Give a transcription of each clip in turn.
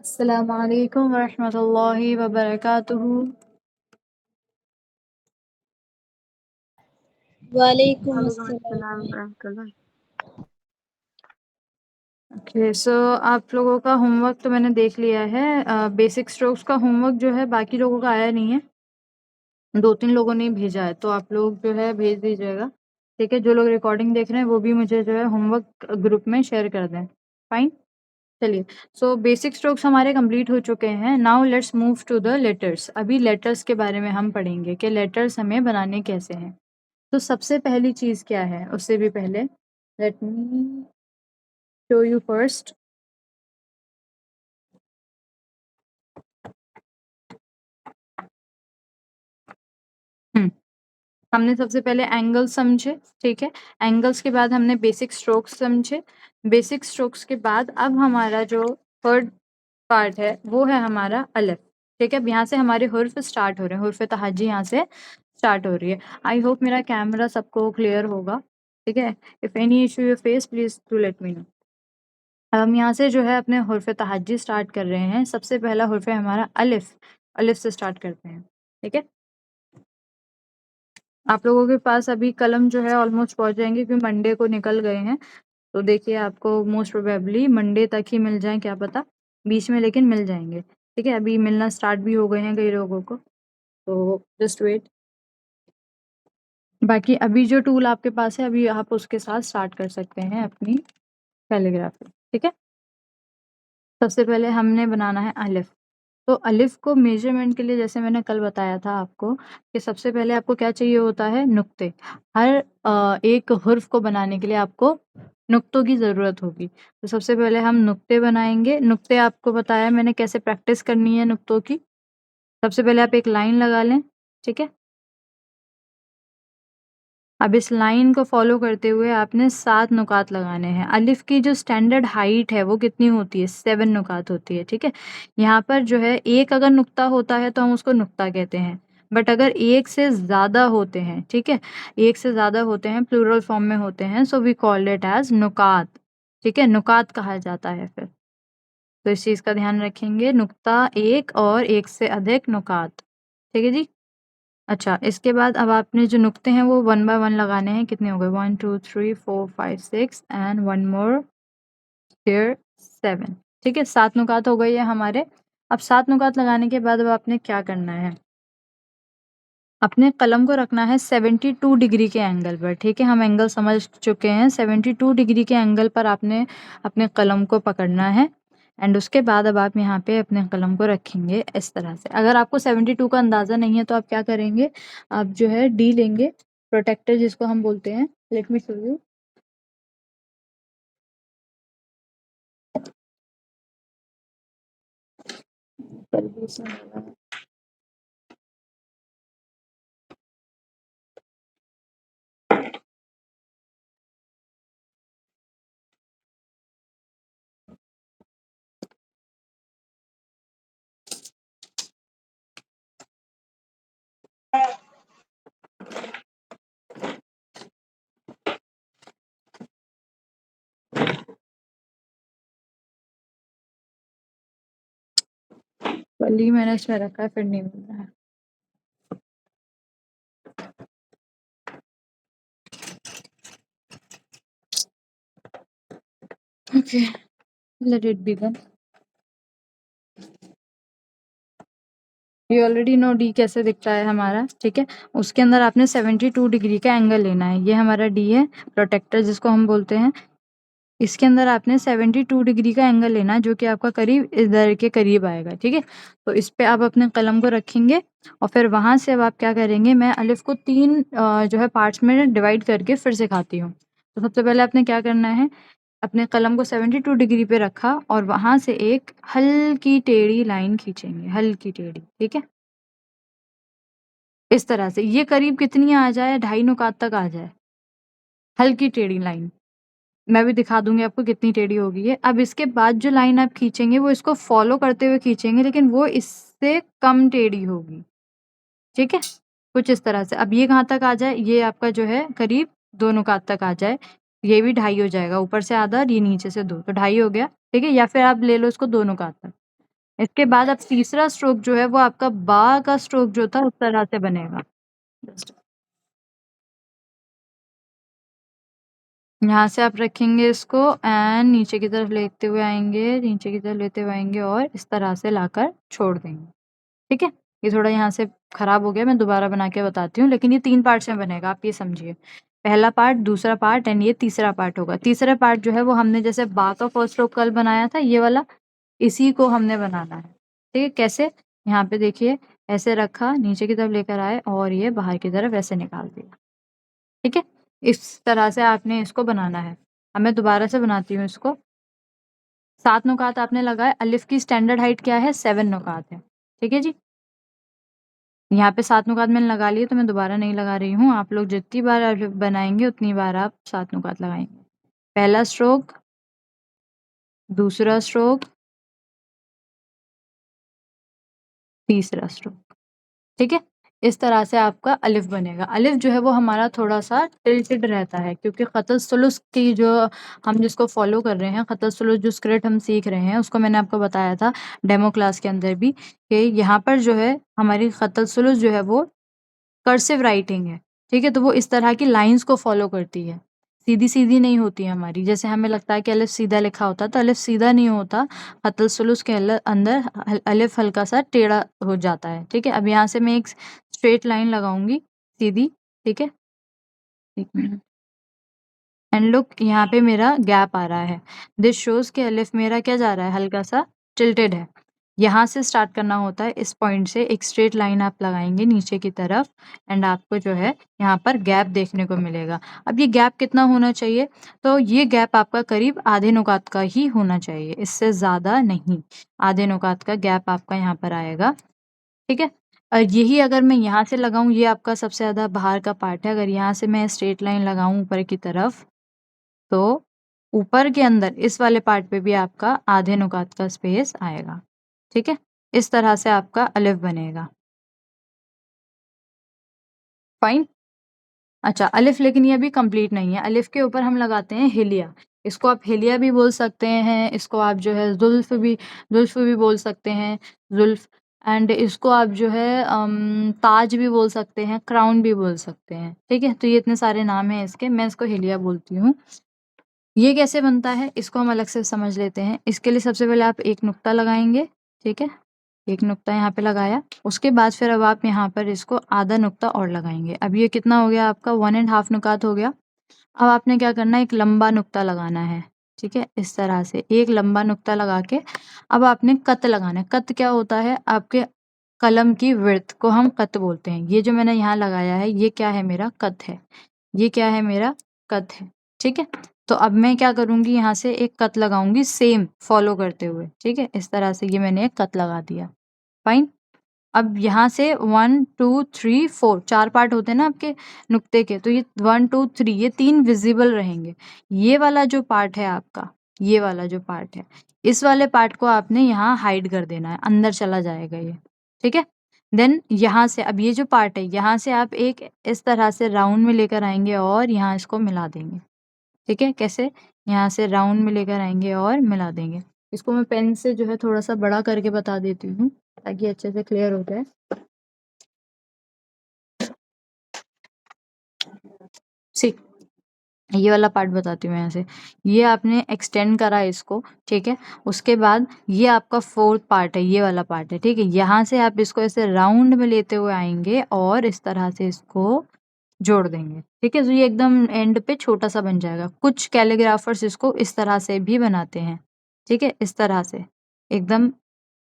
अस्सलामु अलैकुम वरहमतुल्लाहि वबरकातुहू। वालेकुम वालेकुम अस्सलाम। अस्सलाम वरहमतुल्लाह। ओके सो आप लोगों का होमवर्क तो मैंने देख लिया है। बेसिक स्ट्रोक्स का होमवर्क जो है बाकी लोगों का आया नहीं है, 2-3 लोगों ने ही भेजा है, तो आप लोग जो है भेज दीजिएगा, ठीक है। जो लोग रिकॉर्डिंग देख रहे हैं वो भी मुझे जो है होमवर्क ग्रुप में शेयर कर दें। फाइन, चलिए। सो बेसिक स्ट्रोक्स हमारे कंप्लीट हो चुके हैं। Now let's move to the letters. अभी लेटर्स के बारे में हम पढ़ेंगे कि लेटर्स हमें बनाने कैसे हैं। तो सबसे पहली चीज़ क्या है, उससे भी पहले let me show you first. हमने सबसे पहले एंगल्स समझे, ठीक है। एंगल्स के बाद हमने बेसिक स्ट्रोक्स समझे। बेसिक स्ट्रोक्स के बाद अब हमारा जो थर्ड पार्ट है वो है हमारा अलिफ, ठीक है। अब यहाँ से हमारे हुर्फ स्टार्ट हो रहे हैं, हुर्फ तहज्जी यहाँ से स्टार्ट हो रही है। आई होप मेरा कैमरा सबको क्लियर होगा, ठीक है। If any issue you face please to let me know. हम यहाँ से जो है अपने हुर्फ तहज्जी स्टार्ट कर रहे हैं। सबसे पहला हुर्फ है हमारा अलिफ, अलिफ से स्टार्ट करते हैं, ठीक है। आप लोगों के पास अभी कलम जो है ऑलमोस्ट पहुँच जाएँगे क्योंकि मंडे को निकल गए हैं। तो देखिए आपको मोस्ट प्रोबेबली मंडे तक ही मिल जाएँ, क्या पता, बीच में लेकिन मिल जाएँगे, ठीक है। अभी मिलना स्टार्ट भी हो गए हैं कई लोगों को, तो जस्ट वेट। बाकी अभी जो टूल आपके पास है अभी आप उसके साथ स्टार्ट कर सकते हैं अपनी कैलीग्राफी, ठीक है। सबसे पहले हमने बनाना है अलिफ। तो अलिफ को मेजरमेंट के लिए जैसे मैंने कल बताया था आपको कि सबसे पहले आपको क्या चाहिए होता है, नुक्ते। हर एक हुर्फ को बनाने के लिए आपको नुक्तों की ज़रूरत होगी। तो सबसे पहले हम नुक्ते बनाएंगे। नुक्ते आपको बताया मैंने कैसे प्रैक्टिस करनी है नुक्तों की। सबसे पहले आप एक लाइन लगा लें, ठीक है। अब इस लाइन को फॉलो करते हुए आपने 7 नुकात लगाने हैं। अलिफ की जो स्टैंडर्ड हाइट है वो कितनी होती है, 7 नुकात होती है, ठीक है। यहाँ पर जो है एक अगर नुक्ता होता है तो हम उसको नुक्ता कहते हैं, बट अगर एक से ज़्यादा होते हैं, ठीक है, एक से ज़्यादा होते हैं, प्लूरल फॉर्म में होते हैं, so we called it as नुकात, ठीक है। नुकात कहा जाता है फिर। तो इस चीज़ का ध्यान रखेंगे, नुक्ता एक और एक से अधिक नुकात, ठीक है जी। अच्छा, इसके बाद अब आपने जो नुक्ते हैं वो 1 बाय 1 लगाने हैं। कितने हो गए, 1 2 3 4 5 6 एंड 1 मोर हियर 7, ठीक है। 7 नुकात हो गए ये हमारे। अब 7 नुकात लगाने के बाद अब आपने क्या करना है, अपने कलम को रखना है 72 डिग्री के एंगल पर, ठीक है। हम एंगल समझ चुके हैं, 72 डिग्री के एंगल पर आपने अपने कलम को पकड़ना है। एंड उसके बाद अब आप यहाँ पे अपने कलम को रखेंगे इस तरह से। अगर आपको 72 का अंदाज़ा नहीं है तो आप क्या करेंगे, आप जो है डी लेंगे, प्रोटेक्टर जिसको हम बोलते हैं। Let me show you. पल्ली मैंने इसमें रखा है, फिर नहीं मिल रहा है। Okay, let it be done. You already know D कैसे दिखता है हमारा, ठीक है। उसके अंदर आपने 72 डिग्री का एंगल लेना है। ये हमारा डी है, प्रोटेक्टर जिसको हम बोलते हैं। इसके अंदर आपने 72 डिग्री का एंगल लेना है जो कि आपका करीब इधर के करीब आएगा, ठीक है। तो इस पे आप अपने कलम को रखेंगे और फिर वहाँ से अब आप क्या करेंगे, मैं अलिफ को 3 जो है पार्ट्स में डिवाइड करके फिर सिखाती हूँ। तो सबसे पहले आपने क्या करना है, अपने कलम को 72 डिग्री पे रखा और वहां से एक हल्की टेढ़ी लाइन खींचेंगे, हल्की टेढ़ी, ठीक है, इस तरह से। ये करीब कितनी आ जाए, 2.5 नुकात तक आ जाए, हल्की टेढ़ी लाइन। मैं भी दिखा दूंगी आपको कितनी टेढ़ी होगी ये। अब इसके बाद जो लाइन आप खींचेंगे वो इसको फॉलो करते हुए खींचेंगे, लेकिन वो इससे कम टेढ़ी होगी, ठीक है, कुछ इस तरह से। अब ये कहाँ तक आ जाए, ये आपका जो है करीब 2 नुकात तक आ जाए, ये भी 2.5 हो जाएगा, ऊपर से आधा और ये नीचे से 2, तो 2.5 हो गया, ठीक है, या फिर आप ले लो इसको 2 नुकात तक। इसके बाद अब तीसरा स्ट्रोक जो है वो आपका बा का स्ट्रोक जो था उस तरह से बनेगा। यहाँ से आप रखेंगे इसको एंड नीचे की तरफ लेते हुए आएंगे, नीचे की तरफ लेते हुए आएंगे और इस तरह से लाकर छोड़ देंगे, ठीक है। ये थोड़ा यहाँ से खराब हो गया, मैं दोबारा बना के बताती हूँ, लेकिन ये 3 पार्ट्स में बनेगा, आप ये समझिए। पहला पार्ट, दूसरा पार्ट एंड ये तीसरा पार्ट होगा। तीसरा पार्ट जो है वो हमने जैसे बा का फर्स्ट स्ट्रोक कल बनाया था, ये वाला, इसी को हमने बनाना है, ठीक है। कैसे, यहाँ पे देखिए, ऐसे रखा, नीचे की तरफ लेकर आए और ये बाहर की तरफ ऐसे निकाल दिया, ठीक है। इस तरह से आपने इसको बनाना है। अब मैं दोबारा से बनाती हूँ इसको। 7 नुकात आपने लगाए, अलिफ की स्टैंडर्ड हाइट क्या है, 7 नुकात है, ठीक है जी। यहाँ पे 7 नुकात मैंने लगा लिए, तो मैं दोबारा नहीं लगा रही हूँ। आप लोग जितनी बार अलिफ बनाएंगे उतनी बार आप 7 नुकात लगाएंगे। पहला स्ट्रोक, दूसरा स्ट्रोक, तीसरा स्ट्रोक, ठीक है। इस तरह से आपका अलिफ बनेगा। अलिफ जो है वो हमारा थोड़ा-सा टिल्टेड रहता है, क्योंकि ख़तल सुलूस की जो हम जिसको फ़ॉलो कर रहे हैं, ख़तल सुलूस जो स्क्रिप्ट हम सीख रहे हैं, उसको मैंने आपको बताया था डेमो क्लास के अंदर भी, कि यहाँ पर जो है हमारी ख़तल सुलूस जो है वो कर्सिव राइटिंग है, ठीक है। तो वो इस तरह की लाइन्स को फ़ॉलो करती है, सीधी-सीधी नहीं होती है हमारी। जैसे हमें लगता है कि अलिफ सीधा लिखा होता है, तो अलिफ सीधा नहीं होता, ख़तल सुलूस के अंदर अलिफ हल्का-सा टेढ़ा हो जाता है, ठीक है। अब यहाँ से मैं एक स्ट्रेट लाइन लगाऊंगी सीधी, ठीक है, 1 मिनट। एंड लुक, यहाँ पे मेरा गैप आ रहा है, दिस शोज़ कि अलिफ मेरा क्या जा रहा है, हल्का-सा टिल्टेड है। यहाँ से स्टार्ट करना होता है, इस पॉइंट से एक स्ट्रेट लाइन आप लगाएँगे नीचे की तरफ एंड आपको जो है यहाँ पर गैप देखने को मिलेगा। अब ये गैप कितना होना चाहिए? तो ये गैप आपका करीब आधे नुकात का ही होना चाहिए, इससे ज़्यादा नहीं। आधे नुकात का गैप आपका यहाँ पर आएगा, ठीक है। यही अगर मैं यहाँ से लगाऊँ, ये आपका सबसे ज़्यादा बाहर का पार्ट है, अगर यहाँ से मैं स्ट्रेट लाइन लगाऊँ ऊपर की तरफ, तो ऊपर के अंदर इस वाले पार्ट पे भी आपका आधे नुकात का स्पेस आएगा, ठीक है। इस तरह से आपका अलिफ बनेगा, फाइन। अच्छा, अलिफ, लेकिन ये अभी कंप्लीट नहीं है। अलिफ के ऊपर हम लगाते हैं हिलिया, इसको आप हिलिया भी बोल सकते हैं, इसको आप जो है जुल्फ भी बोल सकते हैं, जुल्फ। एंड इसको आप जो है ताज भी बोल सकते हैं, क्राउन भी बोल सकते हैं, ठीक है। तो ये इतने सारे नाम हैं इसके, मैं इसको हिलिया बोलती हूँ। ये कैसे बनता है, इसको हम अलग से समझ लेते हैं। इसके लिए सबसे पहले आप एक नुक्ता लगाएंगे, ठीक है, एक नुक्ता यहाँ पे लगाया। उसके बाद फिर अब आप यहाँ पर इसको आधा नुक्ता और लगाएंगे। अब ये कितना हो गया आपका, 1.5 नुकात हो गया। अब आपने क्या करना है, एक लंबा नुक्ता लगाना है, ठीक है, इस तरह से एक लंबा नुक्ता लगा के अब आपने कत लगाना है। कत क्या होता है, आपके कलम की विड्थ को हम कत बोलते हैं। ये जो मैंने यहाँ लगाया है, ये क्या है, मेरा कत है। ये क्या है, मेरा कत है, ठीक है। तो अब मैं क्या करूँगी, यहाँ से एक कत लगाऊंगी सेम फॉलो करते हुए, ठीक है, इस तरह से ये मैंने एक कत लगा दिया, फाइन। अब यहाँ से 1 2 3 4 4 पार्ट होते हैं ना आपके नुक्ते के, तो ये 1 2 3 ये 3 विजिबल रहेंगे। ये वाला जो पार्ट है आपका, ये वाला जो पार्ट है, इस वाले पार्ट को आपने यहाँ हाइड कर देना है, अंदर चला जाएगा ये, ठीक है। देन यहाँ से अब ये जो पार्ट है, यहाँ से आप एक इस तरह से राउंड में लेकर आएंगे और यहाँ इसको मिला देंगे, ठीक है। कैसे, यहाँ से राउंड में लेकर आएंगे और मिला देंगे। इसको मैं पेन से जो है थोड़ा सा बड़ा करके बता देती हूँ, ताकि अच्छे से क्लियर हो जाए। सी, ये वाला पार्ट बताती हूँ यहाँ से। ये आपने एक्सटेंड करा इसको, ठीक है। उसके बाद ये आपका 4th पार्ट है, ये वाला पार्ट है, ठीक है। यहाँ से आप इसको ऐसे राउंड में लेते हुए आएंगे और इस तरह से इसको जोड़ देंगे, ठीक है। तो ये एकदम एंड पे छोटा सा बन जाएगा। कुछ कैलीग्राफर्स इसको इस तरह से भी बनाते हैं, ठीक है, इस तरह से एकदम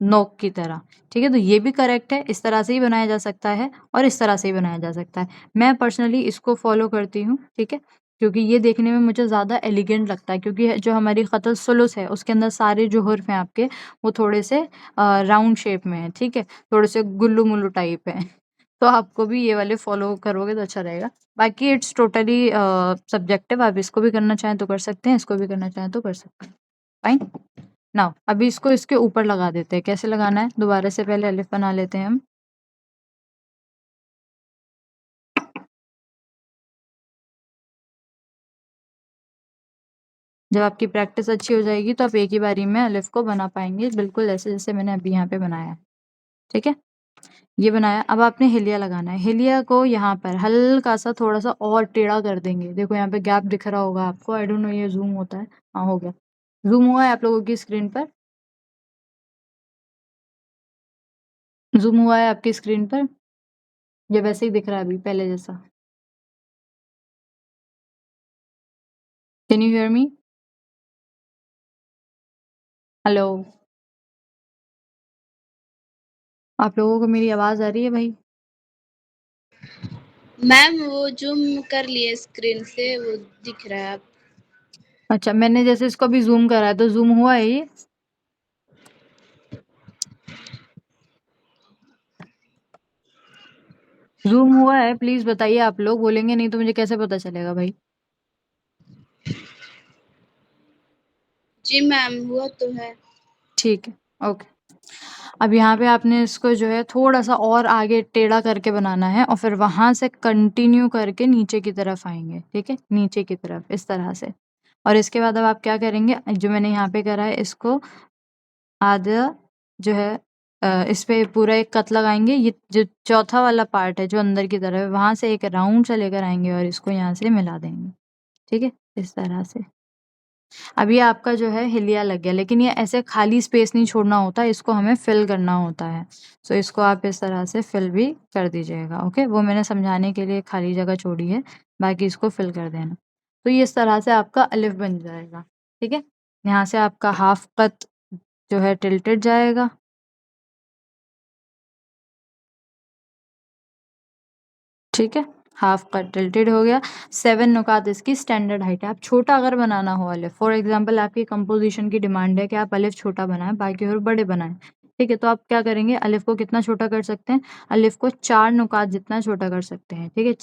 नोक की तरह, ठीक है। तो ये भी करेक्ट है, इस तरह से ही बनाया जा सकता है और इस तरह से ही बनाया जा सकता है। मैं पर्सनली इसको फॉलो करती हूँ, ठीक है, क्योंकि ये देखने में मुझे ज़्यादा एलिगेंट लगता है, क्योंकि जो हमारी ख़तल सुलुस है उसके अंदर सारे जो हुर्फ हैं आपके वो थोड़े से राउंड शेप में हैं, ठीक है? थोड़े से गुल्लू-मुल्लू टाइप हैं। तो आपको भी ये वाले फ़ॉलो करोगे तो अच्छा रहेगा। बाकी इट्स टोटली सब्जेक्टिव, आप इसको भी करना चाहें तो कर सकते हैं, इसको भी करना चाहें तो कर सकते हैं। फाइन? नाउ अभी इसको इसके ऊपर लगा देते हैं। कैसे लगाना है? दोबारा से पहले अलिफ बना लेते हैं हम। जब आपकी प्रैक्टिस अच्छी हो जाएगी तो आप एक ही बारी में अलिफ को बना पाएँगे, बिल्कुल ऐसे जैसे मैंने अभी यहाँ पे बनाया है। ठीक है? ये बनाया, अब आपने हिलिया लगाना है। हिलिया को यहाँ पर हल्का-सा थोड़ा-सा और टेढ़ा कर देंगे। देखो यहाँ पे गैप दिख रहा होगा आपको, आई डोंट नो ये ज़ूम होता है। हाँ, हो गया। ज़ूम हुआ है आप लोगों की स्क्रीन पर? ज़ूम हुआ है आपकी स्क्रीन पर? या वैसे ही दिख रहा है अभी पहले जैसा? Can you hear me? Hello? आप लोगों को मेरी आवाज़ आ रही है भाई? मैम वो ज़ूम कर लिए स्क्रीन से, वो दिख रहा है अब। अच्छा, मैंने जैसे इसको अभी ज़ूम करा है तो ज़ूम हुआ है ये? ज़ूम हुआ है? प्लीज़ बताइए आप लोग, बोलेंगे नहीं तो मुझे कैसे पता चलेगा भाई? जी मैम, हुआ तो है। ठीक है, ओके। अब यहाँ पे आपने इसको जो है थोड़ा-सा और आगे टेढ़ा करके बनाना है और फिर वहाँ से कंटिन्यू करके नीचे की तरफ आएँगे, ठीक है? नीचे की तरफ इस तरह से। और इसके बाद अब आप क्या करेंगे, जो मैंने यहाँ पे करा है इसको आधा जो है इस पे पूरा एक कत लगाएँगे। ये जो चौथा वाला पार्ट है जो अंदर की तरफ है, वहाँ से एक राउंड सा लेकर आएँगे और इसको यहाँ से मिला देंगे, ठीक है? इस तरह से। अब ये आपका जो है हिलिया लग गया, लेकिन ये ऐसे खाली स्पेस नहीं छोड़ना होता, इसको हमें फिल करना होता है। सो इसको आप इस तरह से फिल भी कर दीजिएगा, ओके? वो मैंने समझाने के लिए खाली जगह छोड़ी है, बाकी इसको फिल कर देना। तो ये इस तरह से आपका अलिफ बन जाएगा, ठीक है? यहाँ से आपका हाफ कट जो है टिल्टेड जाएगा। ठीक है? हाफ कट टिल्टेड हो गया। 7 नुकात इसकी स्टैंडर्ड हाइट है। आप छोटा अगर बनाना हो अलिफ, फॉर एग्ज़ाम्पल आपकी कंपोज़िशन की डिमांड है कि आप अलिफ छोटा बनाएँ, बाकी और बड़े बनाएँ। ठीक है? तो आप क्या करेंगे, अलिफ को कितना छोटा कर सकते हैं? अलिफ को 4 नुकात जितना छोटा कर सकते हैं। ठीक है?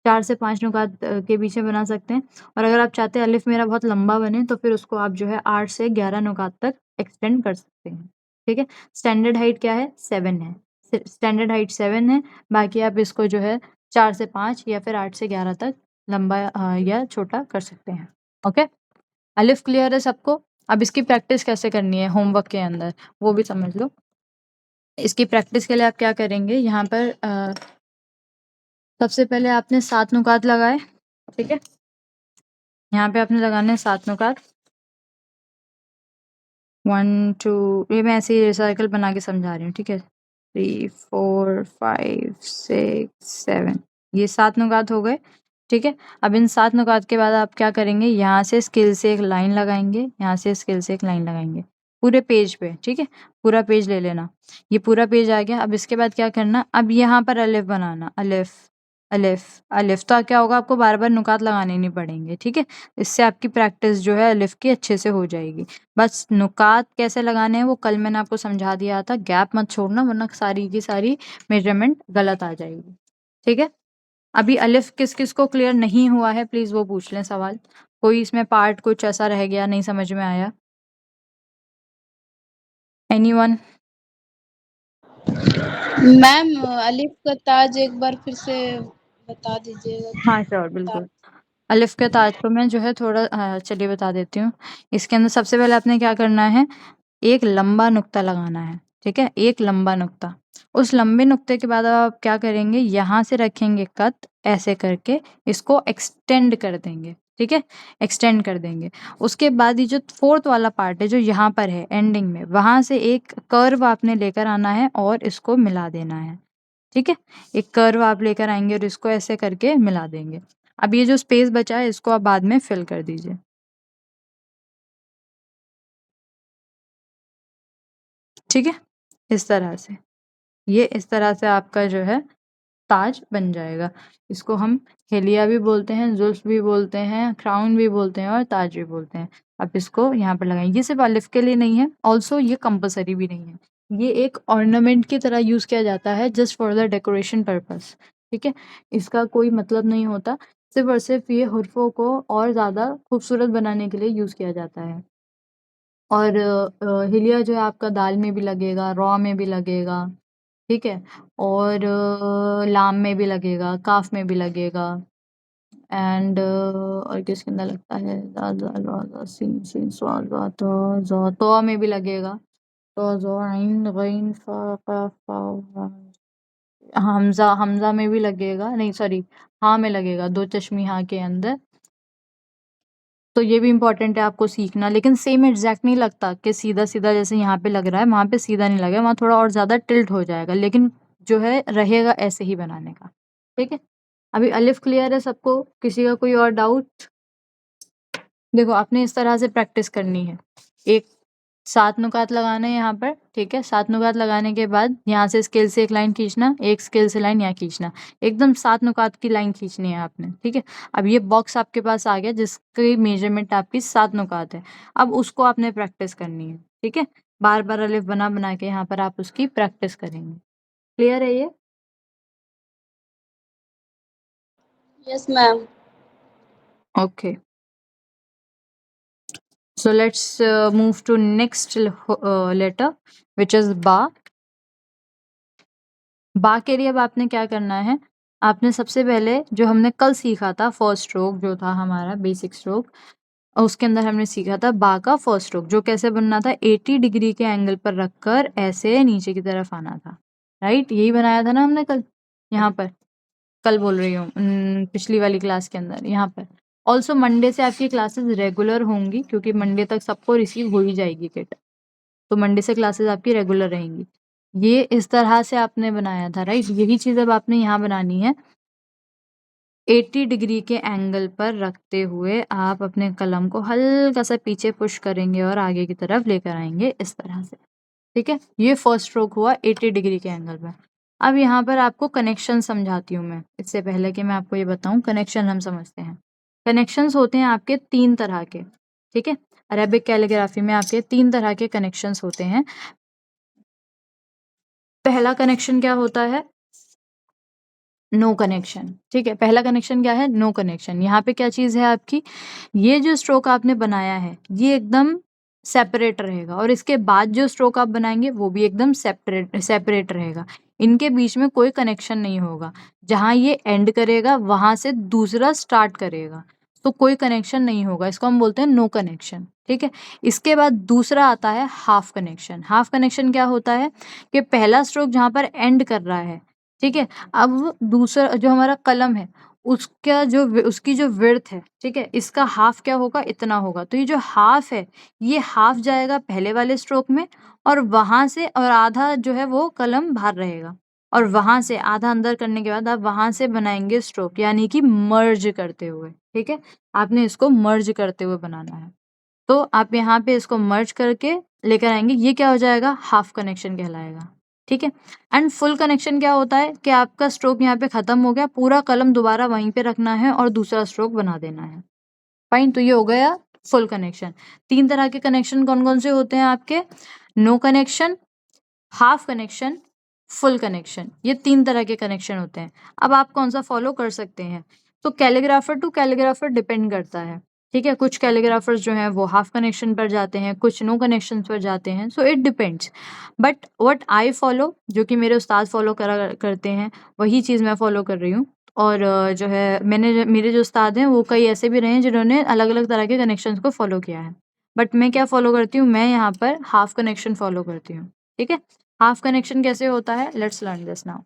4 से 5 नुकात के पीछे बना सकते हैं। और अगर आप चाहते हैं अलिफ मेरा बहुत लंबा बने तो फिर उसको आप जो है 8 से 11 नुकात तक एक्सटेंड कर सकते हैं। ठीक है? स्टैंडर्ड हाइट क्या है? 7 है। स्टैंडर्ड हाइट 7 है। बाकी आप इसको जो है 4 से 5 या फिर 8 से 11 तक लंबा या छोटा कर सकते हैं। ओके? अलिफ क्लियर है सबको? अब इसकी प्रैक्टिस कैसे करनी है होमवर्क के अंदर, वो भी समझ लो। इसकी प्रैक्टिस के लिए आप क्या करेंगे, यहाँ पर सबसे पहले आपने 7 नुकात लगाए, ठीक है? यहाँ पे आपने लगाने हैं 7 नुकात। 1, 2 ये मैं ऐसे ही सर्कल बना के समझा रही हूँ, ठीक है? 3, 4, 5, 6, 7 ये 7 नुकात हो गए, ठीक है? अब इन 7 नुकात के बाद आप क्या करेंगे, यहाँ से स्केल से एक लाइन लगाएँगे, यहाँ से स्केल से एक लाइन लगाएँगे, पूरे पेज पे, ठीक है? पूरा पेज ले लेना। ये पूरा पेज आ गया, अब इसके बाद क्या करना, अब यहाँ पर अलिफ बनाना, अलिफ, अलिफ, अलिफ। तो क्या होगा, आपको बार-बार नुकात लगाने नहीं पड़ेंगे, ठीक है? इससे आपकी प्रैक्टिस जो है अलिफ की अच्छे से हो जाएगी। बस नुकात कैसे लगाने हैं वो कल मैंने आपको समझा दिया था, गैप मत छोड़ना वरना सारी की सारी मेज़रमेंट गलत आ जाएगी, ठीक है? अभी अलिफ किस-किस को क्लियर नहीं हुआ है प्लीज़ वो पूछ लें सवाल। कोई इसमें पार्ट कुछ ऐसा रह गया नहीं समझ में आया? एनीवन? मैम अलिफ का ताज एक बार फिर से बता दीजिएगा। हाँ, श्योर बिल्कुल। अलिफ के ताज को मैं जो है थोड़ा चलिए बता देती हूँ। इसके अंदर सबसे पहले आपने क्या करना है, एक लंबा नुक्ता लगाना है, ठीक है? एक लंबा नुक्ता। उस लंबे नुक्ते के बाद आप क्या करेंगे, यहाँ से रखेंगे कत ऐसे करके इसको एक्सटेंड कर देंगे, ठीक है? एक्सटेंड कर देंगे। उसके बाद ये जो 4th वाला पार्ट है जो यहाँ पर है एंडिंग में, वहाँ से एक कर्व आपने लेकर आना है और इसको मिला देना है, ठीक है? एक कर्व आप लेकर आएँगे और इसको ऐसे करके मिला देंगे। अब ये जो स्पेस बचा है इसको आप बाद में फिल कर दीजिए। ठीक है? इस तरह से। ये इस तरह से आपका जो है ताज बन जाएगा। इसको हम हेलिया भी बोलते हैं, जुल्फ भी बोलते हैं, क्राउन भी बोलते हैं और ताज भी बोलते हैं। आप इसको यहाँ पर लगाएंगे। ये सिर्फ अलिफ के लिए नहीं है, ऑल्सो ये कंपलसरी भी नहीं है। ये एक ऑर्नामेंट की तरह यूज किया जाता है, just for the decoration purpose. ठीक है, इसका कोई मतलब नहीं होता, सिर्फ और सिर्फ ये हुर्फों को और ज़्यादा खूबसूरत बनाने के लिए यूज़ किया जाता है। और हिलिया जो है आपका दाल में भी लगेगा, रॉ में भी लगेगा, ठीक है, और लाम में भी लगेगा, काफ में भी लगेगा, एंड और किसके अंदर लगता है, दाल दाल रा दा सीन सीन स्वाद वा तो में भी लगेगा, तो जो आइन गइन फा काफ फा हा। हमजा हमजा में भी लगेगा, नहीं सॉरी, हाँ में लगेगा, दो चश्मी हाँ के अंदर। तो ये भी इम्पोर्टेंट है आपको सीखना, लेकिन सेम एग्जैक्ट नहीं लगता कि सीधा सीधा जैसे यहाँ पे लग रहा है वहाँ पे सीधा नहीं लगेगा, वहाँ थोड़ा और ज़्यादा टिल्ट हो जाएगा, लेकिन जो है रहेगा ऐसे ही बनाने का। ठीक है, अभी अलिफ क्लियर है सबको? किसी का कोई और डाउट? देखो आपने इस तरह से प्रैक्टिस करनी है। एक 7 नुकात लगाने हैं यहाँ पर, ठीक है, 7 नुकात लगाने के बाद यहाँ से स्केल से एक लाइन खींचना, एक स्केल से लाइन यहाँ खींचना, एकदम 7 नुकात की लाइन खींचनी है आपने। ठीक है, अब ये बॉक्स आपके पास आ गया जिसकी मेजरमेंट आपकी 7 नुकात है। अब उसको आपने प्रैक्टिस करनी है। ठीक है, बार बार अलिफ बना बना के यहाँ पर आप उसकी प्रैक्टिस करेंगे। क्लियर है ये? Yes ma'am. Okay. So let's move to next letter, which is ba. बा के लिए अब आपने क्या करना है, आपने सबसे पहले जो हमने कल सीखा था फर्स्ट स्ट्रोक जो था हमारा बेसिक स्ट्रोक, उसके अंदर हमने सीखा था बा का फर्स्ट स्ट्रोक जो कैसे बनना था, 80 डिग्री के एंगल पर रखकर ऐसे नीचे की तरफ आना था। राइट, यही बनाया था ना हमने कल, यहाँ पर कल बोल रही हूँ पिछली वाली क्लास के अंदर। यहाँ पर ऑल्सो मंडे से आपकी क्लासेस रेगुलर होंगी, क्योंकि मंडे तक सबको रिसीव हो ही जाएगी किट, तो मंडे से क्लासेस आपकी रेगुलर रहेंगी। ये इस तरह से आपने बनाया था, राइट, यही चीज अब आपने यहाँ बनानी है। 80 डिग्री के एंगल पर रखते हुए आप अपने कलम को हल्का सा पीछे पुश करेंगे और आगे की तरफ लेकर आएंगे इस तरह से। ठीक है, ये फर्स्ट स्ट्रोक हुआ 80 डिग्री के एंगल पर। अब यहाँ पर आपको कनेक्शन समझाती हूँ मैं, इससे पहले कि मैं आपको ये बताऊँ कनेक्शन हम समझते हैं। कनेक्शंस होते हैं आपके 3 तरह के। ठीक है, अरेबिक कैलीग्राफी में आपके 3 तरह के कनेक्शंस होते हैं। पहला कनेक्शन क्या होता है, नो कनेक्शन। ठीक है, पहला कनेक्शन क्या है, नो कनेक्शन। यहाँ पे क्या चीज है आपकी, ये जो स्ट्रोक आपने बनाया है ये एकदम सेपरेट रहेगा, और इसके बाद जो स्ट्रोक आप बनाएंगे वो भी एकदम सेपरेट रहेगा। इनके बीच में कोई कनेक्शन नहीं होगा, जहां ये एंड करेगा वहां से दूसरा स्टार्ट करेगा, तो कोई कनेक्शन नहीं होगा, इसको हम बोलते हैं नो कनेक्शन। ठीक है, इसके बाद दूसरा आता है हाफ कनेक्शन। हाफ कनेक्शन क्या होता है कि पहला स्ट्रोक जहां पर एंड कर रहा है, ठीक है, अब दूसरा जो हमारा कलम है उसका जो उसकी जो विड्थ है, ठीक है, इसका हाफ क्या होगा, इतना होगा, तो ये जो हाफ है ये हाफ जाएगा पहले वाले स्ट्रोक में, और वहां से और आधा जो है वो कलम बाहर रहेगा, और वहां से आधा अंदर करने के बाद आप वहां से बनाएंगे स्ट्रोक, यानी कि मर्ज करते हुए। ठीक है, आपने इसको मर्ज करते हुए बनाना है, तो आप यहाँ पे इसको मर्ज करके लेकर आएंगे, ये क्या हो जाएगा, हाफ कनेक्शन कहलाएगा। ठीक है, एंड फुल कनेक्शन क्या होता है कि आपका स्ट्रोक यहाँ पे खत्म हो गया, पूरा कलम दोबारा वहीं पे रखना है और दूसरा स्ट्रोक बना देना है। फाइन, तो ये हो गया फुल कनेक्शन। 3 तरह के कनेक्शन कौन कौन से होते हैं आपके, no connection, half connection, full connection, ये 3 तरह के कनेक्शन होते हैं। अब आप कौन सा फॉलो कर सकते हैं, तो कैलीग्राफर टू कैलीग्राफर डिपेंड करता है। ठीक है, कुछ कैलीग्राफर्स जो हैं वो हाफ कनेक्शन पर जाते हैं, कुछ नो कनेक्शन पर जाते हैं, so it depends. But what I follow, जो कि मेरे उस्ताद फॉलो करा करते हैं, वही चीज़ मैं फॉलो कर रही हूँ। और जो है मेरे जो उस्ताद हैं वो कई ऐसे भी रहे हैं जिन्होंने अलग अलग तरह के कनेक्शंस को फॉलो किया है, बट मैं क्या फॉलो करती हूँ, मैं यहाँ पर हाफ कनेक्शन फॉलो करती हूँ। ठीक है, हाफ कनेक्शन कैसे होता है, लेट्स लर्न दिस नाउ।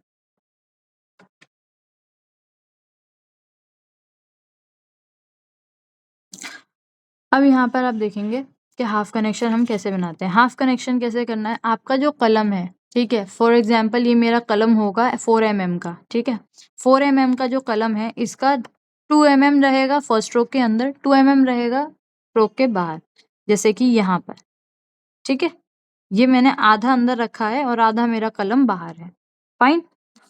अब यहाँ पर आप देखेंगे कि हाफ कनेक्शन हम कैसे बनाते हैं। हाफ कनेक्शन कैसे करना है, आपका जो कलम है, ठीक है, फॉर एग्जाम्पल ये मेरा कलम होगा 4 mm का। ठीक है, 4 mm का जो कलम है इसका 2 mm रहेगा फर्स्ट स्ट्रोक के अंदर, 2 mm रहेगा स्ट्रोक के बाहर, जैसे कि यहाँ पर। ठीक है, ये मैंने आधा अंदर रखा है और आधा मेरा कलम बाहर है। फाइन,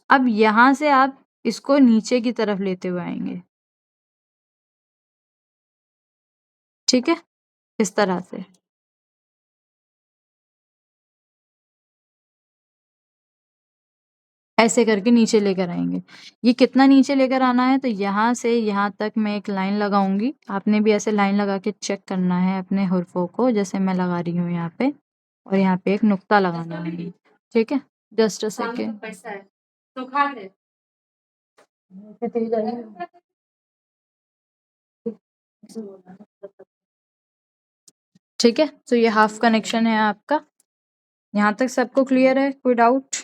अब यहाँ से आप इसको नीचे की तरफ लेते हुए आएंगे, ठीक है, इस तरह से। ऐसे करके नीचे लेकर आएंगे। ये कितना नीचे लेकर आना है, तो यहाँ से यहाँ तक मैं एक लाइन लगाऊंगी, आपने भी ऐसे लाइन लगा के चेक करना है अपने हुर्फों को, जैसे मैं लगा रही हूँ यहाँ पे, और यहाँ पे एक नुक्ता लगाना है, ठीक है। Just a second. ठीक है, तो ये हाफ कनेक्शन है आपका। यहाँ तक सबको क्लियर है? कोई डाउट?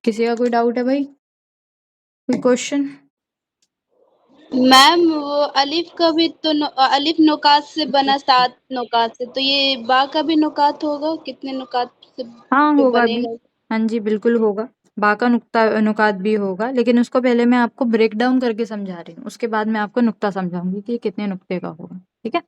किसी का कोई डाउट है भाई? कोई क्वेश्चन? मैम वो अलिफ का भी तो अलिफ नुकात से बना 7 नुकात से, तो ये बा का भी नुकात होगा, कितने नुकात से हाँ पे होगा भी, बनेगा? हाँ जी बिल्कुल होगा, बा का नुकात भी होगा, लेकिन उसको पहले मैं आपको ब्रेक डाउन करके समझा रही हूँ, उसके बाद मैं आपको नुक्ता समझाऊंगी कि ये कितने नुक्ते का होगा, ठीक है।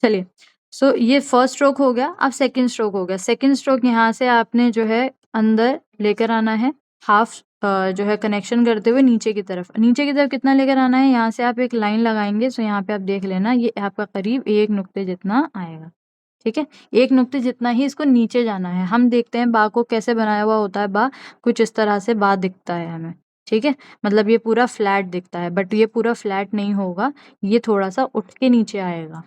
चलिए, सो ये फर्स्ट स्ट्रोक हो गया। अब सेकंड स्ट्रोक हो गया। सेकंड स्ट्रोक यहाँ से आपने जो है अंदर लेकर आना है, हाफ जो है कनेक्शन करते हुए नीचे की तरफ। नीचे की तरफ कितना लेकर आना है, यहाँ से आप एक लाइन लगाएंगे, सो यहाँ पे आप देख लेना, ये आपका करीब एक नुक्ते जितना आएगा, ठीक है। एक नुक्ते जितना ही इसको नीचे जाना है। हम देखते हैं बा को कैसे बनाया हुआ होता है, बा कुछ इस तरह से बा दिखता है हमें, ठीक है, मतलब ये पूरा फ्लैट दिखता है, बट ये पूरा फ्लैट नहीं होगा, ये थोड़ा सा उठ के नीचे आएगा,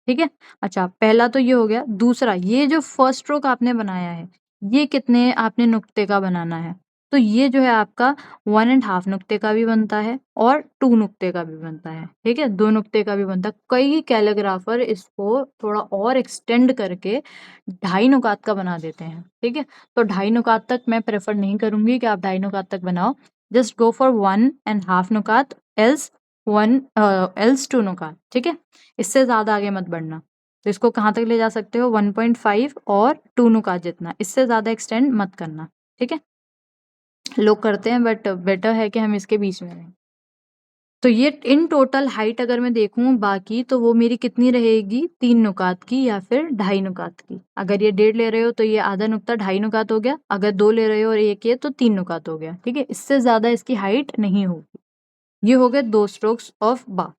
ठीक है। अच्छा, पहला तो ये हो गया। दूसरा, ये जो फर्स्ट स्ट्रोक आपने बनाया है, ये कितने आपने नुक्ते का बनाना है, तो ये जो है आपका 1.5 नुक्ते का भी बनता है और 2 नुक्ते का भी बनता है, ठीक है, 2 नुक्ते का भी बनता है। कई कैलीग्राफर इसको थोड़ा और एक्सटेंड करके 2.5 नुकात का बना देते हैं, ठीक है। तो 2.5 नुकात तक मैं प्रेफर नहीं करूंगी कि आप 2.5 नुकात तक बनाओ, जस्ट गो फॉर 1.5 नुकात, एल्स 2 नुकात, ठीक है। इससे ज्यादा आगे मत बढ़ना। तो इसको कहाँ तक ले जा सकते हो, 1.5 और 2 नुकात जितना, इससे ज्यादा एक्सटेंड मत करना, ठीक है। लोग करते हैं, बट बेटर है कि हम इसके बीच में रहें। तो ये इन टोटल हाइट अगर मैं देखूं बाकी, तो वो मेरी कितनी रहेगी, 3 नुकात की या फिर 2.5 नुकात की। अगर ये 1.5 ले रहे हो तो ये आधा नुक्ता 2.5 नुकात हो गया, अगर 2 ले रहे हो और 1 ये, तो 3 नुकात हो गया, ठीक है। इससे ज्यादा इसकी हाइट नहीं होगी। ये हो गए 2 स्ट्रोक्स ऑफ बा।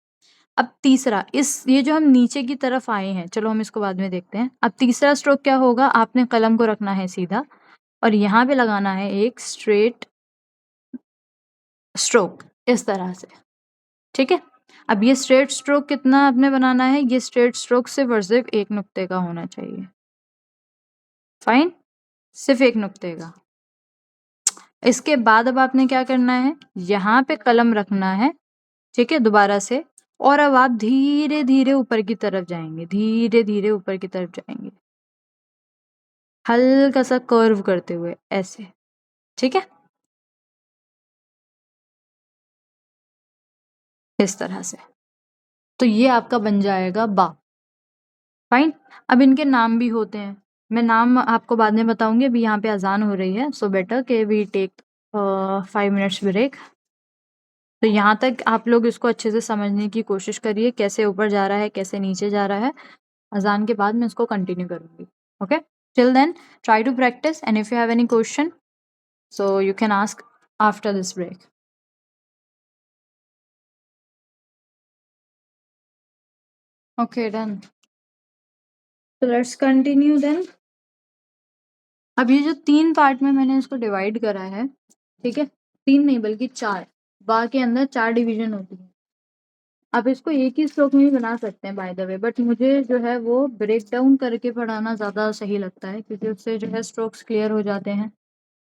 अब तीसरा, ये जो हम नीचे की तरफ आए हैं, चलो हम इसको बाद में देखते हैं। अब तीसरा स्ट्रोक क्या होगा, आपने कलम को रखना है सीधा और यहाँ पे लगाना है एक स्ट्रेट स्ट्रोक इस तरह से, ठीक है। अब ये स्ट्रेट स्ट्रोक कितना आपने बनाना है, ये स्ट्रेट स्ट्रोक सिर्फ और सिर्फ 1 नुक्ते का होना चाहिए, फाइन, सिर्फ 1 नुक्ते का। इसके बाद अब आपने क्या करना है, यहाँ पे कलम रखना है, ठीक है, दोबारा से, और अब आप धीरे धीरे ऊपर की तरफ जाएंगे, धीरे धीरे ऊपर की तरफ जाएंगे, हल्का सा कर्व करते हुए ऐसे, ठीक है, इस तरह से। तो ये आपका बन जाएगा बा, फाइन। अब इनके नाम भी होते हैं, मैं नाम आपको बाद में बताऊंगी, अभी यहाँ पे अजान हो रही है, सो बेटर के वी टेक 5 मिनट्स ब्रेक। तो यहाँ तक आप लोग इसको अच्छे से समझने की कोशिश करिए, कैसे ऊपर जा रहा है, कैसे नीचे जा रहा है। अजान के बाद मैं इसको कंटिन्यू करूंगी, okay. Till then try to practise, and if you have any question so you can ask after this break. Okay done, so let's continue then। अब ये जो 3 पार्ट में मैंने इसको डिवाइड करा है, ठीक है, 3 नहीं बल्कि 4, बा के अंदर 4 डिवीजन होती है। आप इसको एक ही स्ट्रोक में भी बना सकते हैं बाय द वे, बट मुझे जो है वो ब्रेक डाउन करके पढ़ाना ज़्यादा सही लगता है, क्योंकि उससे जो है स्ट्रोक्स क्लियर हो जाते हैं,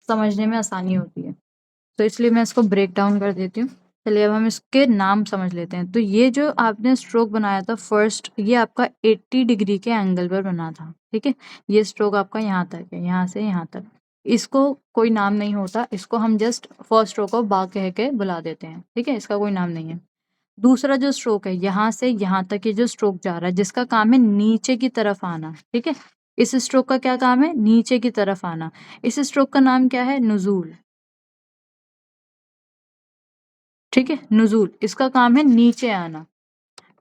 समझने में आसानी होती है, तो इसलिए मैं इसको ब्रेक डाउन कर देती हूँ। चलिए अब हम इसके नाम समझ लेते हैं। तो ये जो आपने स्ट्रोक बनाया था फर्स्ट, ये आपका 80 डिग्री के एंगल पर बना था, ठीक है। ये स्ट्रोक आपका यहाँ तक है, यहाँ से यहाँ तक। इसको कोई नाम नहीं होता, इसको हम जस्ट फर्स्ट स्ट्रोक ऑफ बा कह के बुला देते हैं, ठीक है, इसका कोई नाम नहीं है। दूसरा जो स्ट्रोक है, यहाँ से यहाँ तक ये जो स्ट्रोक जा रहा है, जिसका काम है नीचे की तरफ आना, ठीक है, इस स्ट्रोक का क्या काम है, नीचे की तरफ आना। इस स्ट्रोक का नाम क्या है, नुजूल, ठीक है, नुजूल, इसका काम है नीचे आना,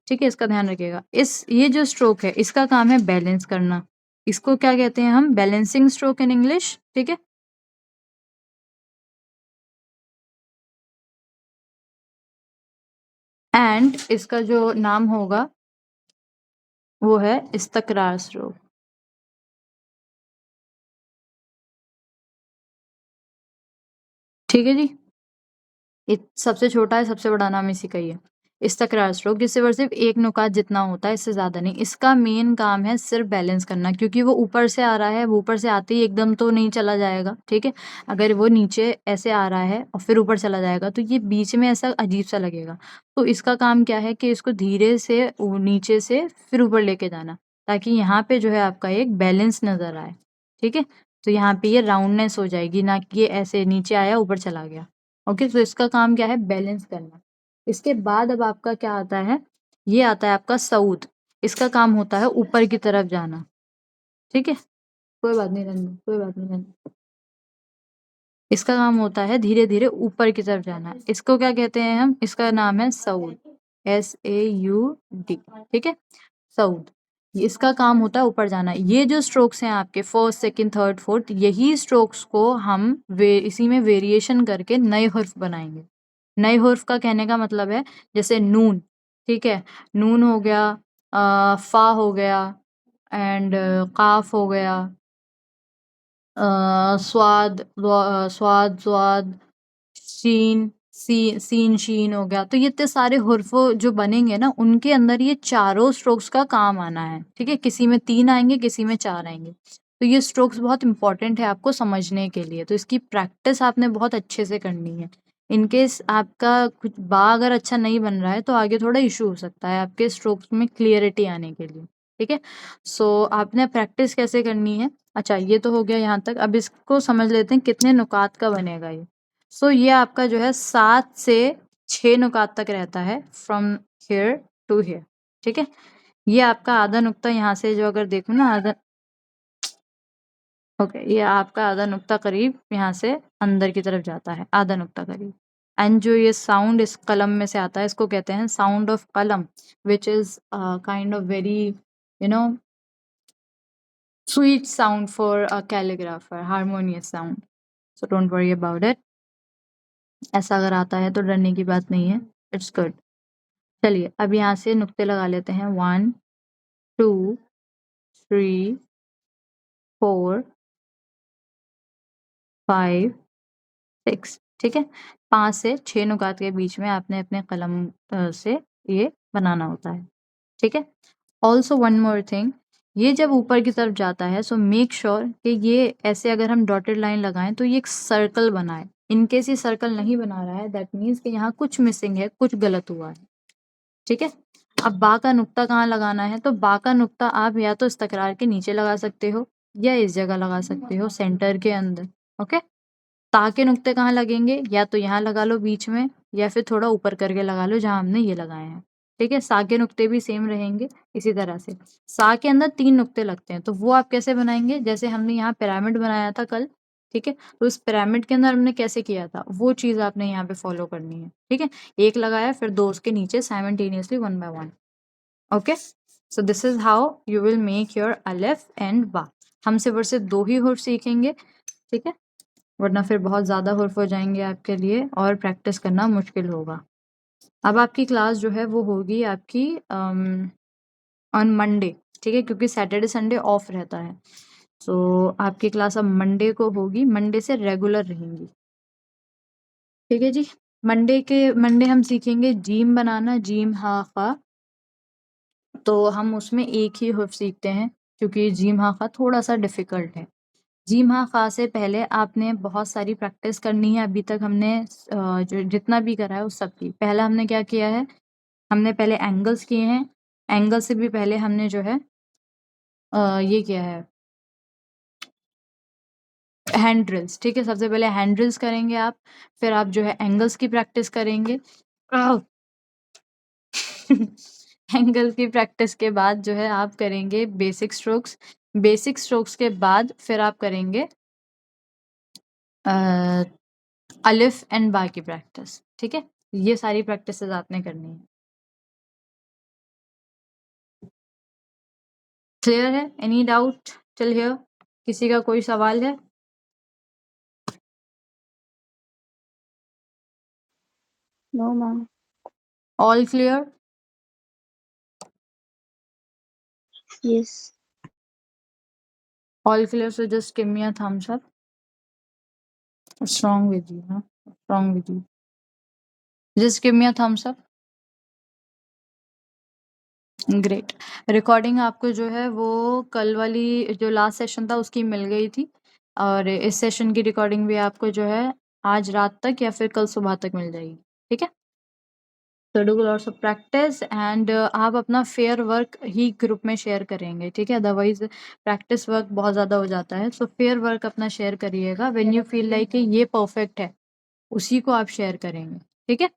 ठीक है, इसका ध्यान रखिएगा। ये जो स्ट्रोक है, इसका काम है बैलेंस करना, इसको क्या कहते हैं हम, बैलेंसिंग स्ट्रोक इन इंग्लिश, ठीक है। एंड इसका जो नाम होगा वो है इस्तकरार स्ट्रोक। ठीक है जी, सबसे छोटा है, सबसे बड़ा नाम इसी का ही है। इस्तकरार स्ट्रोक जिससे और सिर्फ एक नुकात जितना होता है, इससे ज्यादा नहीं। इसका मेन काम है सिर्फ बैलेंस करना, क्योंकि वो ऊपर से आ रहा है, वो ऊपर से आते ही एकदम तो नहीं चला जाएगा, ठीक है। अगर वो नीचे ऐसे आ रहा है और फिर ऊपर चला जाएगा तो ये बीच में ऐसा अजीब सा लगेगा। तो इसका काम क्या है कि इसको धीरे से नीचे से फिर ऊपर लेके जाना, ताकि यहाँ पे जो है आपका एक बैलेंस नजर आए, ठीक है। तो यहाँ पे ये राउंडनेस हो जाएगी, ना कि ये ऐसे नीचे आया ऊपर चला गया। ओके, तो इसका काम क्या है, बैलेंस करना। इसके बाद अब आपका क्या आता है, ये आता है आपका सऊद। इसका काम होता है ऊपर की तरफ जाना, ठीक है। कोई बात नहीं रहने दो, कोई बात नहीं रहने दो। इसका काम होता है धीरे धीरे ऊपर की तरफ जाना। इसको क्या कहते हैं हम, इसका नाम है सऊद, SAUD, ठीक है, सऊद। इसका काम होता है ऊपर जाना। ये जो स्ट्रोक्स हैं आपके फर्स्ट, सेकंड, थर्ड, फोर्थ, यही स्ट्रोक्स को हम इसी में वेरिएशन करके नए हर्फ बनाएंगे। नए हर्फ का कहने का मतलब है जैसे नून, ठीक है, नून हो गया, फा हो गया, एंड काफ हो गया, स्वाद स्वाद स्वाद, शीन सीन शीन हो गया। तो ये इतने सारे हुर्फ जो बनेंगे ना, उनके अंदर ये चारों स्ट्रोक्स का काम आना है, ठीक है। किसी में 3 आएंगे, किसी में 4 आएंगे। तो ये स्ट्रोक्स बहुत इंपॉर्टेंट है आपको समझने के लिए, तो इसकी प्रैक्टिस आपने बहुत अच्छे से करनी है। इनकेस आपका कुछ बा अगर अच्छा नहीं बन रहा है तो आगे थोड़ा इशू हो सकता है आपके स्ट्रोक्स में क्लियरिटी आने के लिए, ठीक है। सो आपने प्रैक्टिस कैसे करनी है। अच्छा, ये तो हो गया यहाँ तक। अब इसको समझ लेते हैं कितने नुकात का बनेगा ये। सो ये आपका जो है 7 से 6 नुकात तक रहता है, फ्रॉम हियर टू हियर, ठीक है। ये आपका आधा नुक्ता यहाँ से जो अगर देखो ना, आधा, ओके, ये आपका आधा नुक्ता करीब यहाँ से अंदर की तरफ जाता है, आधा नुक्ता करीब। एंड जो ये साउंड इस कलम में से आता है, इसको कहते हैं साउंड ऑफ कलम, which is kind of very you know sweet sound for a calligrapher, harmonious sound. So don't worry about it. ऐसा अगर आता है तो डरने की बात नहीं है, इट्स गुड। चलिए अब यहाँ से नुक्ते लगा लेते हैं, 1 2 3 4 5 6, ठीक है। 5 से 6 नुकात के बीच में आपने अपने कलम से ये बनाना होता है, ठीक है। ऑल्सो वन मोर थिंग, ये जब ऊपर की तरफ जाता है सो मेक श्योर कि ये ऐसे अगर हम डॉटेड लाइन लगाएं तो ये एक सर्कल बनाए। इनकेस ये सर्कल नहीं बना रहा है, दैट मीन्स कि यहाँ कुछ मिसिंग है, कुछ गलत हुआ है, ठीक है। अब बा का नुक्ता कहाँ लगाना है, तो बा का नुक्ता आप या तो इस तकरार के नीचे लगा सकते हो या इस जगह लगा सकते हो, सेंटर के अंदर, ओके। ता के नुक्ते कहाँ लगेंगे, या तो यहाँ लगा लो बीच में, या फिर थोड़ा ऊपर करके लगा लो जहाँ हमने ये लगाए हैं, ठीक है। सा के नुक्ते भी सेम रहेंगे इसी तरह से। सा के अंदर 3 नुक्ते लगते हैं, तो वो आप कैसे बनाएंगे, जैसे हमने यहाँ पिरामिड बनाया था कल, ठीक है। तो इस पिरामिड के अंदर हमने कैसे किया था, वो चीज आपने यहाँ पे फॉलो करनी है, ठीक है। एक लगाया, फिर 2 उसके नीचे simultaneously 1 by 1, okay. So this is how you will make your अलिफ एंड बा। हम सिर्फ और सिर्फ 2 ही हुर्फ सीखेंगे, ठीक है, वरना फिर बहुत ज़्यादा हुर्फ हो जाएंगे आपके लिए और प्रैक्टिस करना मुश्किल होगा। अब आपकी क्लास जो है वो होगी आपकी ऑन मंडे, ठीक है, क्योंकि सैटरडे संडे ऑफ रहता है। सो आपकी क्लास अब मंडे को होगी, मंडे से रेगुलर रहेंगी, ठीक है जी। मंडे हम सीखेंगे जीम बनाना, जीम हा खा। तो हम उसमें एक ही हुर्फ सीखते हैं, क्योंकि जीम हा खा थोड़ा सा डिफिकल्ट है। जीम हाँ खा से पहले आपने बहुत सारी प्रैक्टिस करनी है। अभी तक हमने जो जितना भी करा है उस सब की। पहला हमने क्या किया है, हमने पहले एंगल्स किए हैं। एंगल से भी पहले हमने जो है ये किया है हैंड ड्रिल्स, ठीक है। सबसे पहले हैंड ड्रिल्स करेंगे आप, फिर आप जो है एंगल्स की प्रैक्टिस करेंगे। एंगल की प्रैक्टिस के बाद जो है आप करेंगे बेसिक स्ट्रोक्स। बेसिक स्ट्रोक्स के बाद फिर आप करेंगे अलिफ एंड बा की प्रैक्टिस, ठीक है। ये सारी प्रैक्टिसेस आपने करनी है। क्लियर है, एनी डाउट टिल हियर, किसी का कोई सवाल है। No ma'am. All clear? Yes. All clear, so just give me a thumbs up. What's wrong with you, huh? What's wrong with you? Just give me a thumbs up. Great. Recording आपको जो है वो कल वाली जो last session था उसकी मिल गई थी, और इस सेशन की रिकॉर्डिंग भी आपको जो है आज रात तक या फिर कल सुबह तक मिल जाएगी, ठीक है। So do lots of practice and आप अपना फेयर वर्क ही ग्रुप में शेयर करेंगे, ठीक है, अदरवाइज प्रैक्टिस वर्क बहुत ज़्यादा हो जाता है। सो फेयर वर्क अपना शेयर करिएगा, व्हेन यू फील लाइक ये परफेक्ट है उसी को आप शेयर करेंगे, ठीक है।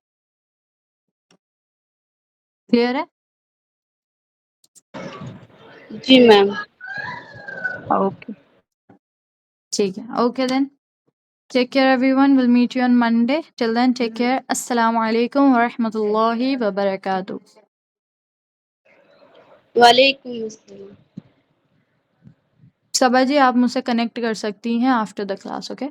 क्लियर है? जी मैम। ओके, ठीक है, okay then, take care everyone, will meet you on Monday, till then take care, अस्सलाम वालेकुम व रहमतुल्लाहि व बरकातुहू। वालेकुम अस्सलाम। सबा जी आप मुझसे कनेक्ट कर सकती हैं आफ्टर द क्लास, ओके।